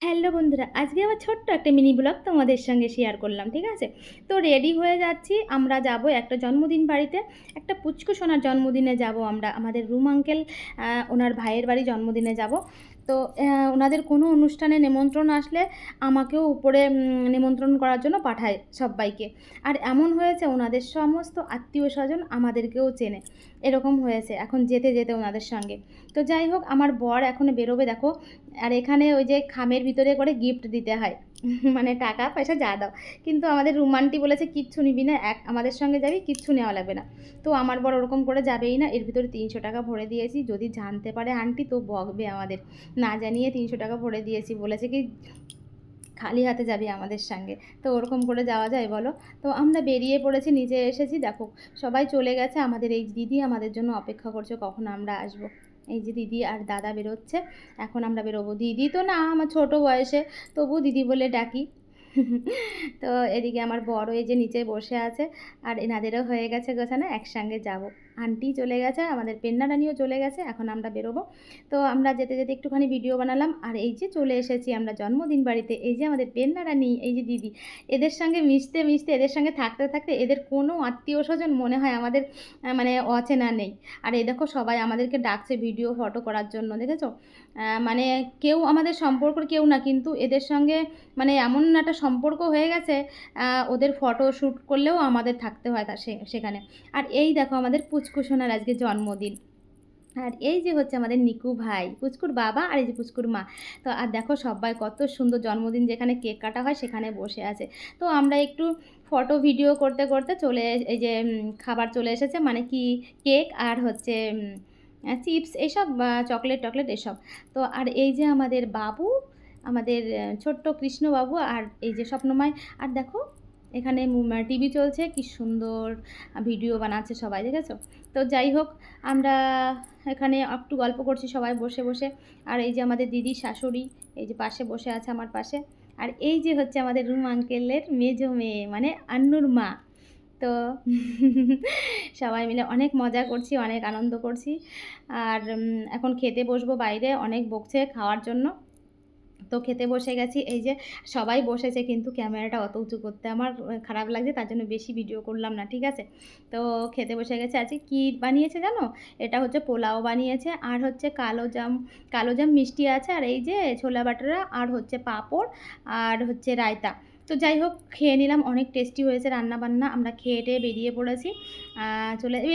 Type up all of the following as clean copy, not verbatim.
Hello বন্ধুরা, আজকে আবার ছোট্ট একটা মিনি ব্লগ তোমাদের সঙ্গে শেয়ার করলাম, ঠিক আছে? তো রেডি হয়ে যাচ্ছি, আমরা যাব একটা জন্মদিন বাড়িতে, একটা পুচকু সোনার জন্মদিনে যাব আমরা। আমাদের রুম আঙ্কেল ওনার ভাইয়ের বাড়ি জন্মদিনে যাব। তো ওনাদের কোনো অনুষ্ঠানে নিমন্ত্রণ আসলে আমাকেও উপরে নিমন্ত্রণ করার জন্য পাঠায় সব্বাইকে। আর এমন হয়েছে ওনাদের সমস্ত আত্মীয়স্বজন আমাদেরকেও চেনে। এরকম হয়েছে এখন যেতে, যেতে ওনাদের সঙ্গে। তো যাই হোক আমার বর এখন বেরোবে দেখো। আর এখানে ওই যে খামের ভিতরে করে গিফট দিতে হয় মানে টাকা পয়সা যা দাও। কিন্তু আমাদের রুম আন্টি বলেছে কিচ্ছু নিবি না, আমাদের সঙ্গে যাবি, কিচ্ছু নেওয়া লাগবে না। তো আমার বর ওরকম করে যাবেই না, এর ভিতরে 300 টাকা ভরে দিয়েছি, যদি জানতে পারে আন্টি তো বকবে আমাদের। না জানিয়ে 300 টাকা ভরে দিয়েছি, বলেছে কি খালি হাতে যাবি আমাদের সঙ্গে। তো ওরকম করে যাওয়া যায় বলো? তো আমরা বেরিয়ে পড়েছি, নিচে এসেছি, দেখো সবাই চলে গেছে। আমাদের এই দিদি আমাদের জন্য অপেক্ষা করছে কখন আমরা আসব। এই যে দিদি আর দাদা বেরোচ্ছে, এখন আমরা বেরোবো। দিদি তো না, আমার ছোট বয়সে, তবু দিদি বলে ডাকি। তো এদিকে আমার বড় এই যে নিচে বসে আছে, আর এনাদেরও হয়ে গেছে গোছানো, একসঙ্গে যাব। আন্টি চলে গেছে, আমাদের পেন্না রানিও চলে গেছে, এখন আমরা বেরোবো। তো আমরা যেতে যেতে একটুখানি ভিডিও বানালাম। আর এই যে চলে এসেছি আমরা জন্মদিন বাড়িতে, এই যে আমাদের পেন্না রানি, এই যে দিদি, এদের সঙ্গে মিশতে মিশতে, এদের সঙ্গে থাকতে থাকতে এদের কোনো আত্মীয় স্বজন মনে হয় আমাদের মানে অচেনা নেই। আর এই দেখো সবাই আমাদেরকে ডাকছে ভিডিও ফটো করার জন্য, দেখেছো? মানে কেউ আমাদের সম্পর্কের কেউ না, কিন্তু এদের সঙ্গে মানে এমন একটা সম্পর্ক হয়ে গেছে, ওদের ফটো শ্যুট করলেও আমাদের থাকতে হয় সেখানে। আর এই দেখো আমাদের পুচকু সোনার আজকে জন্মদিন। আর এই যে হচ্ছে আমাদের নিকু ভাই, পুচকুর বাবা, আর এই যে পুচকুর মা। তো আর দেখো সবাই কত সুন্দর জন্মদিন যেখানে কেক কাটা হয় সেখানে বসে আছে। তো আমরা একটু ফটো ভিডিও করতে করতে এই যে খাবার চলে এসেছে, মানে কি কেক আর হচ্ছে চিপস এইসব, চকলেট টকলেট এসব। তো আর এই যে আমাদের বাবু, আমাদের ছোট্ট কৃষ্ণবাবু, আর এই যে স্বপ্নময়। আর দেখো এখানে টিভি চলছে, কি সুন্দর ভিডিও বানাচ্ছে সবাই, দেখেছো? তো যাই হোক আমরা এখানে একটু গল্প করছি সবাই বসে বসে। আর এই যে আমাদের দিদি শাশুড়ি এই যে পাশে বসে আছে আমার পাশে। আর এই যে হচ্ছে আমাদের রুম আঙ্কেলের মেজো মেয়ে, মানে আন্নুর মা। তো সবাই মিলে অনেক মজা করছি, অনেক আনন্দ করছি। আর এখন খেতে বসবো, বাইরে অনেক বকছে খাওয়ার জন্য। তো খেতে বসে গেছি, এই যে সবাই বসেছে, কিন্তু ক্যামেরাটা অত উঁচু করতে আমার খারাপ লাগছে, তার জন্য বেশি ভিডিও করলাম না, ঠিক আছে? তো খেতে বসে গেছে। আজকে কী বানিয়েছে জানো? এটা হচ্ছে পোলাও বানিয়েছে, আর হচ্ছে কালো জাম মিষ্টি আছে, আর এই যে ছোলা বাটারা, আর হচ্ছে পাঁপড়, আর হচ্ছে রায়তা। তো যাই হোক খেয়ে নিলাম, অনেক টেস্টি হয়েছে রান্না বান্না। আমরা খেয়ে টেয়ে বেরিয়ে পড়েছি,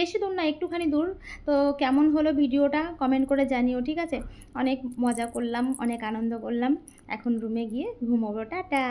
বেশি দূর না, একটুখানি দূর। তো কেমন হলো ভিডিওটা কমেন্ট করে জানিও, ঠিক আছে? অনেক মজা করলাম, অনেক আনন্দ করলাম। এখন রুমে গিয়ে ঘুমোবো, টাটা।